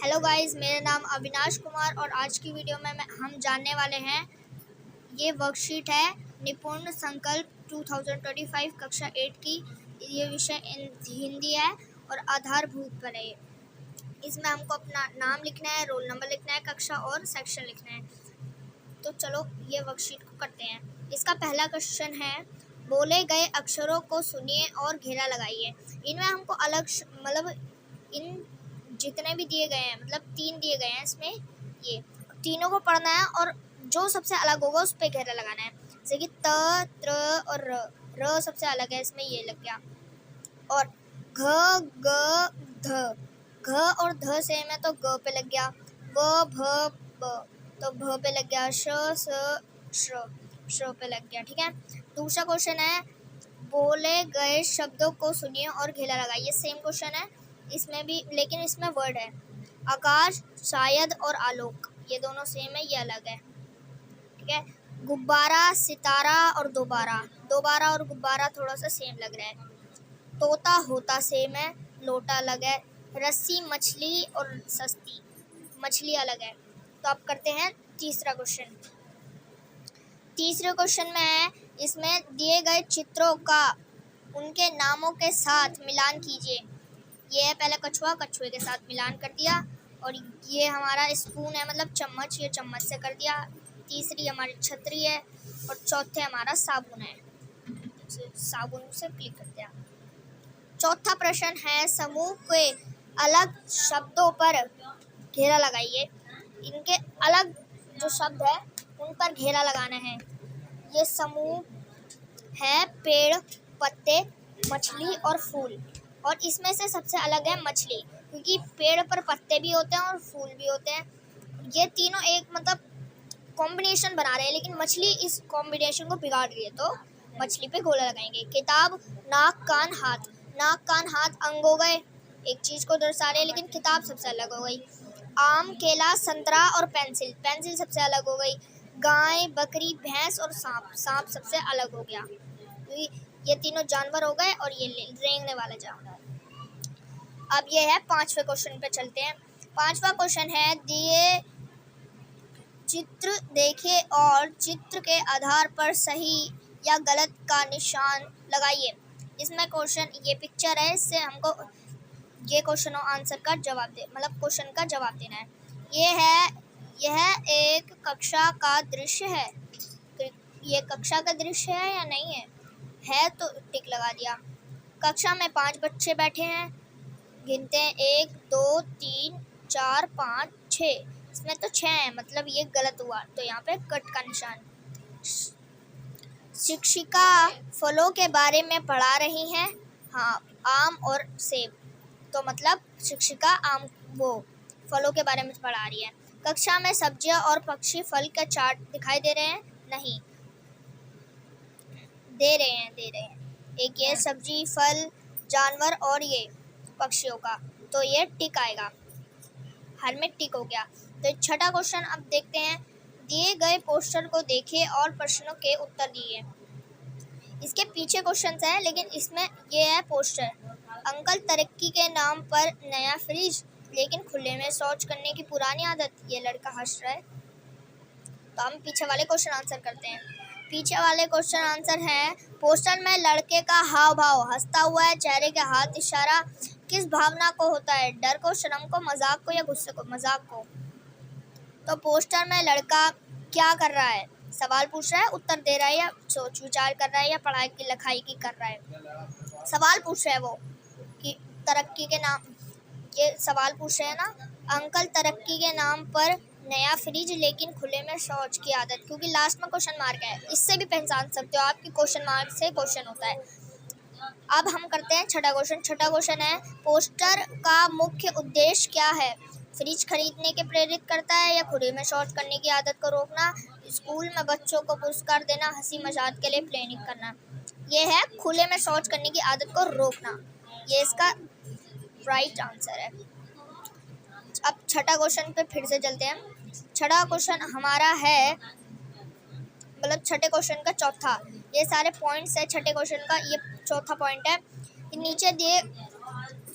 Hello guys, मेरा नाम अविनाश कुमार और आज की वीडियो में हम जानने वाले हैं। ये वर्कशीट है निपुण संकल्प 2025 कक्षा 8 की। ये विषय हिंदी है और आधारभूत पर है। इसमें हमको अपना नाम लिखना है, रोल नंबर लिखना है, कक्षा और सेक्शन लिखना है। तो चलो ये वर्कशीट को करते हैं। इसका पहला क्वेश्चन है, बोले गए अक्षरों को सुनिए और घेरा लगाइए। इनमें हमको अलग मतलब इन जितने भी दिए गए हैं, मतलब 3 दिए गए हैं, इसमें ये तीनों को पढ़ना है और जो सबसे अलग होगा उस पे घेरा लगाना है। जैसे कि त, त्र और र सबसे अलग है, इसमें ये लग गया। और घ, ग, ध, घ और ध सेम है तो ग पे लग गया। व, भ, ब तो भ पे लग गया। श, श पे लग गया। ठीक है। दूसरा क्वेश्चन है, बोले गए शब्दों को सुनिए और घेरा लगाइए। सेम क्वेश्चन है इसमें भी, लेकिन इसमें वर्ड है आकाश, शायद और आलोक। ये दोनों सेम है, ये अलग है। ठीक है। गुब्बारा, सितारा और दोबारा। दोबारा और गुब्बारा थोड़ा सा सेम लग रहा है। तोता, होता सेम है, लोटा अलग है। रस्सी, मछली और सस्ती, मछली अलग है। तो अब करते हैं तीसरा क्वेश्चन। तीसरे क्वेश्चन में है, इसमें दिए गए चित्रों का उनके नामों के साथ मिलान कीजिए। ये है पहला कछुआ, कछुए के साथ मिलान कर दिया। और ये हमारा स्पून है, मतलब चम्मच, ये चम्मच से कर दिया। तीसरी हमारी छतरी है और चौथे हमारा साबुन है, साबुन से क्लिक कर दिया। चौथा प्रश्न है, समूह के अलग शब्दों पर घेरा लगाइए। इनके अलग जो शब्द है उन पर घेरा लगाना है। ये समूह है पेड़, पत्ते, मछली और फूल। और इसमें से सबसे अलग है मछली, क्योंकि पेड़ पर पत्ते भी होते हैं और फूल भी होते हैं। ये तीनों एक मतलब कॉम्बिनेशन बना रहे हैं, लेकिन मछली इस कॉम्बिनेशन को बिगाड़ रही है, तो मछली पे गोला लगाएंगे। किताब, नाक, कान, हाथ। नाक, कान, हाथ अंग हो गए, एक चीज को दर्शा रहे हैं, लेकिन किताब सबसे अलग हो गई। आम, केला, संतरा और पेंसिल। पेंसिल सबसे अलग हो गई। गाय, बकरी, भैंस और सांप। सांप सबसे अलग हो गया। ये तीनों जानवर हो गए और ये रेंगने वाला जानवर। अब ये है पांचवें क्वेश्चन पे चलते हैं। पांचवा क्वेश्चन है, दिए चित्र देखे और चित्र के आधार पर सही या गलत का निशान लगाइए। इसमें क्वेश्चन, ये पिक्चर है, इससे हमको ये क्वेश्चन और आंसर का जवाब दे, मतलब क्वेश्चन का जवाब देना है। यह एक कक्षा का दृश्य है। ये कक्षा का दृश्य है या नहीं है तो टिक लगा दिया। कक्षा में 5 बच्चे बैठे हैं, गिनते हैं 1 2 3 4 5 6। इसमें तो 6 है, मतलब ये गलत हुआ, तो यहाँ पे कट का निशान। शिक्षिका फलों के बारे में पढ़ा रही हैं। हाँ, आम और सेब, तो मतलब शिक्षिका आम वो फलों के बारे में पढ़ा रही है। कक्षा में सब्जियां और पक्षी फल का चार्ट दिखाई दे रहे हैं। नहीं, दे रहे हैं। एक ये सब्जी, फल, जानवर और ये पक्षियों का, तो ये टिक आएगा। हर में टिक हो गया। तो छठा क्वेश्चन अब देखते हैं। दिए गए पोस्टर को देखें और प्रश्नों के उत्तर दिए। इसके पीछे क्वेश्चंस है, लेकिन इसमें ये है पोस्टर। अंकल तरक्की के नाम पर नया फ्रिज, लेकिन खुले में शौच करने की पुरानी आदत। ये लड़का हंस रहा है, तो हम पीछे वाले क्वेश्चन आंसर करते हैं। पीछे वाले क्वेश्चन आंसर है, पोस्टर में लड़के का हाव भाव, हंसता हुआ है, चेहरे के हाथ इशारा किस भावना को होता है? डर को, शर्म को, मजाक को या गुस्से को? मजाक को। तो पोस्टर में लड़का क्या कर रहा है? सवाल पूछ रहा है, उत्तर दे रहा है, या सोच विचार कर रहा है, या पढ़ाई की लिखाई की कर रहा है? सवाल पूछ रहा है वो कि तरक्की के नाम, ये सवाल पूछ रहे हैं ना, अंकल तरक्की के नाम पर नया फ्रिज, लेकिन खुले में शौच की आदत, क्योंकि लास्ट में क्वेश्चन मार्क है, इससे भी पहचान सकते हो आप कि क्वेश्चन मार्क से क्वेश्चन होता है। अब हम करते हैं छठा क्वेश्चन। छठा क्वेश्चन है, पोस्टर का मुख्य उद्देश्य क्या है? फ्रिज खरीदने के प्रेरित करता है, या खुले में शौच करने की आदत को रोकना, स्कूल में बच्चों को पुरस्कार देना, हंसी मजाक के लिए प्लानिंग करना। ये है खुले में शौच करने की आदत को रोकना, ये इसका राइट आंसर है। अब छठा क्वेश्चन पे फिर से चलते हैं। छठा क्वेश्चन हमारा है, मतलब छठे क्वेश्चन का चौथा, ये सारे पॉइंट्स है छठे क्वेश्चन का, ये चौथा पॉइंट है। नीचे दिए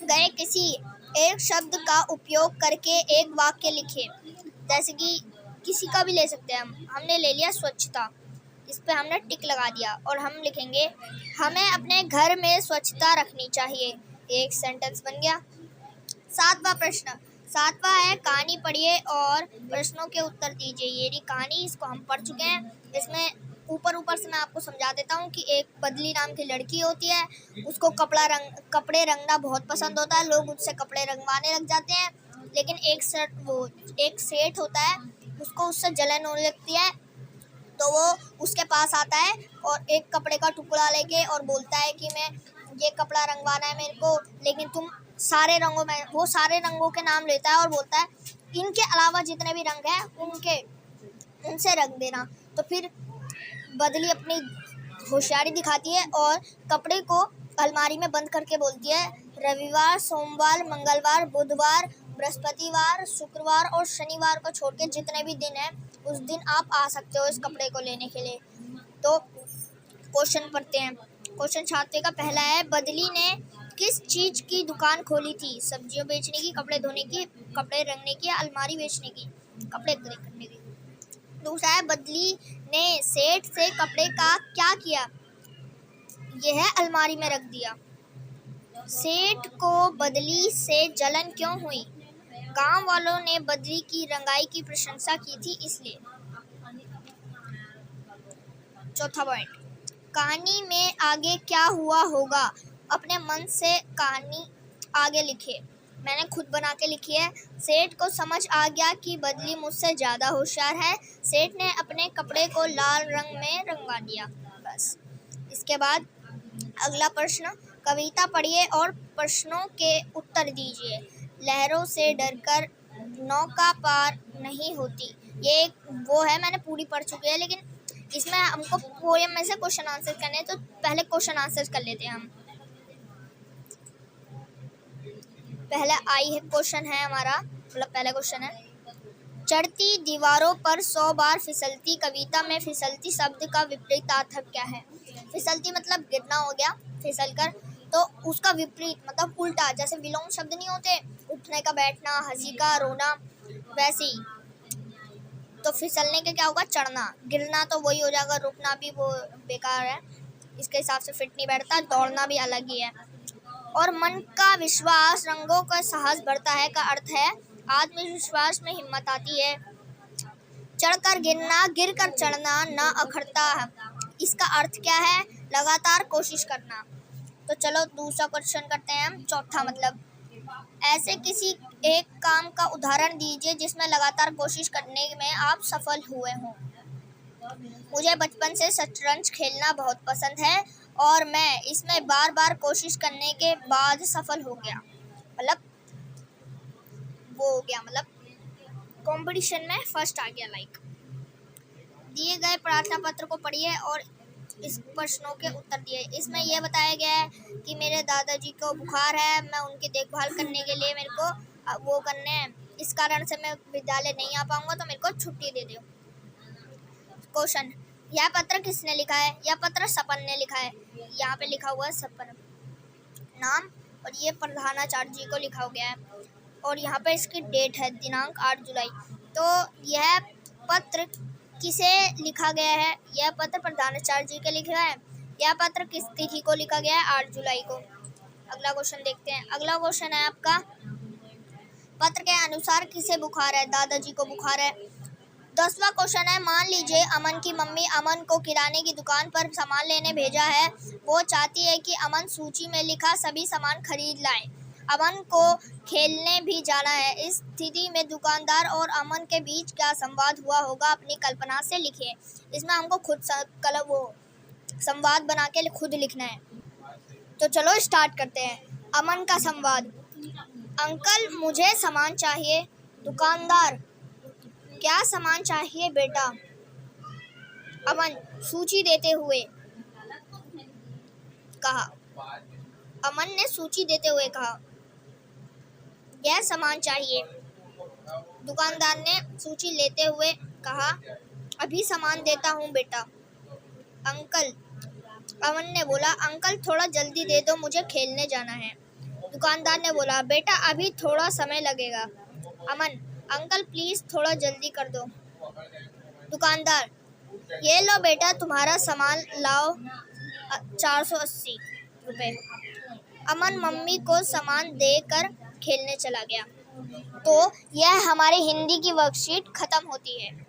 गए किसी एक शब्द का उपयोग करके एक वाक्य लिखे। जैसे कि किसी का भी ले सकते हैं हमने ले लिया स्वच्छता, इस पे हमने टिक लगा दिया और हम लिखेंगे हमें अपने घर में स्वच्छता रखनी चाहिए। एक सेंटेंस बन गया। 7वां प्रश्न, 7वां है कहानी पढ़िए और प्रश्नों के उत्तर दीजिए। ये रही कहानी, इसको हम पढ़ चुके हैं। इसमें ऊपर से मैं आपको समझा देता हूँ कि एक बदली नाम की लड़की होती है, उसको कपड़े रंगना बहुत पसंद होता है। लोग उससे कपड़े रंगवाने लग जाते हैं, लेकिन एक सेठ होता है, उसको उससे जलन होने लगती है। तो वो उसके पास आता है और एक कपड़े का टुकड़ा लेके और बोलता है कि मैं ये कपड़ा रंगवाना है मेरे को, लेकिन तुम सारे रंगों में, वो सारे रंगों के नाम लेता है और बोलता है इनके अलावा जितने भी रंग हैं उनसे रंग देना। तो फिर बदली अपनी होशियारी दिखाती है और कपड़े को अलमारी में बंद करके बोलती है रविवार, सोमवार, मंगलवार, बुधवार, बृहस्पतिवार, शुक्रवार और शनिवार को छोड़ के जितने भी दिन हैं उस दिन आप आ सकते हो इस कपड़े को लेने के लिए। तो क्वेश्चन पढ़ते हैं। क्वेश्चन 6 का पहला है बदली ने किस चीज की दुकान खोली थी? सब्जियों बेचने की, कपड़े धोने की, कपड़े रंगने की, अलमारी बेचने की, कपड़े खरीदने की। दूसरा है बदली ने सेठ से कपड़े का क्या किया? यह है अलमारी में रख दिया। सेठ को बदली से जलन क्यों हुई? गांव वालों ने बदली की रंगाई की प्रशंसा की थी इसलिए। चौथा पॉइंट, कहानी में आगे क्या हुआ होगा? अपने मन से कहानी आगे लिखे। मैंने खुद बना के लिखी है। सेठ को समझ आ गया कि बदली मुझसे ज़्यादा होशियार है। सेठ ने अपने कपड़े को लाल रंग में रंगवा दिया। बस। इसके बाद अगला प्रश्न, कविता पढ़िए और प्रश्नों के उत्तर दीजिए। लहरों से डरकर नौका पार नहीं होती। ये एक वो है, मैंने पूरी पढ़ चुकी है, लेकिन इसमें हमको पोएम में से क्वेश्चन आंसर करने हैं, तो पहले क्वेश्चन आंसर कर लेते हैं हम। पहला क्वेश्चन है हमारा, मतलब पहला क्वेश्चन है चढ़ती दीवारों पर 100 बार फिसलती कविता में फिसलती शब्द का विपरीतार्थ क्या है? फिसलती मतलब गिरना हो गया, फिसल कर, तो उसका विपरीत मतलब उल्टा, जैसे विलोम शब्द नहीं होते, उठने का, बैठना, हंसी का, रोना, वैसे ही। तो फिसलने के क्या होगा? चढ़ना। गिरना तो वही हो जाएगा, रुकना भी वो बेकार है, इसके हिसाब से फिट नहीं बैठता। दौड़ना भी अलग ही है। और मन का विश्वास रंगों का साहस बढ़ता है का अर्थ है आत्मविश्वास में हिम्मत आती है। चढ़कर गिरना, गिर कर चढ़ना, न अखरता है, इसका अर्थ क्या है? लगातार कोशिश करना। तो चलो दूसरा क्वेश्चन करते हैं हम। चौथा मतलब ऐसे किसी एक काम का उदाहरण दीजिए जिसमें लगातार कोशिश करने में आप सफल हुए हों। मुझे बचपन से शतरंज खेलना बहुत पसंद है और मैं इसमें बार बार कोशिश करने के बाद सफल हो गया। मतलब वो हो गया, मतलब कंपटीशन में फर्स्ट आ गया। लाइक दिए गए प्रार्थना पत्र को पढ़िए और इस प्रश्नों के उत्तर दिए। इसमें यह बताया गया है कि मेरे दादाजी को बुखार है, मैं उनकी देखभाल करने के लिए मेरे को वो करने हैं, इस कारण से मैं विद्यालय नहीं आ पाऊंगा, तो मेरे को छुट्टी दे दो। क्वेश्चन, यह पत्र किसने लिखा है? यह पत्र सपन ने लिखा है। यहाँ पे लिखा हुआ है सपन नाम, और ये प्रधानाचार्य जी को लिखा गया है, और यहाँ पे इसकी डेट है दिनांक 8 जुलाई। तो यह पत्र किसे लिखा गया है? यह पत्र प्रधानाचार्य जी के लिखा है। यह पत्र किस तिथि को लिखा गया है? 8 जुलाई को। अगला क्वेश्चन देखते हैं। अगला क्वेश्चन है आपका, पत्र के अनुसार किसे बुखार है? दादाजी को बुखार है। 10वां क्वेश्चन है, मान लीजिए अमन की मम्मी अमन को किराने की दुकान पर सामान लेने भेजा है। वो चाहती है कि अमन सूची में लिखा सभी सामान खरीद लाए। अमन को खेलने भी जाना है। इस स्थिति में दुकानदार और अमन के बीच क्या संवाद हुआ होगा? अपनी कल्पना से लिखिए। इसमें हमको खुद संवाद बना के खुद लिखना है। तो चलो स्टार्ट करते हैं। अमन का संवाद, अंकल मुझे सामान चाहिए। दुकानदार, क्या सामान चाहिए बेटा? अमन सूची देते हुए कहा। अमन ने सूची देते हुए कहा यह सामान चाहिए। दुकानदार ने सूची लेते हुए कहा अभी सामान देता हूँ बेटा। अंकल, अमन ने बोला अंकल थोड़ा जल्दी दे दो, मुझे खेलने जाना है। दुकानदार ने बोला, बेटा अभी थोड़ा समय लगेगा। अमन, अंकल प्लीज थोड़ा जल्दी कर दो। दुकानदार, ये लो बेटा तुम्हारा सामान, लाओ 480 रुपये। अमन मम्मी को सामान देकर खेलने चला गया। तो यह हमारी हिंदी की वर्कशीट खत्म होती है।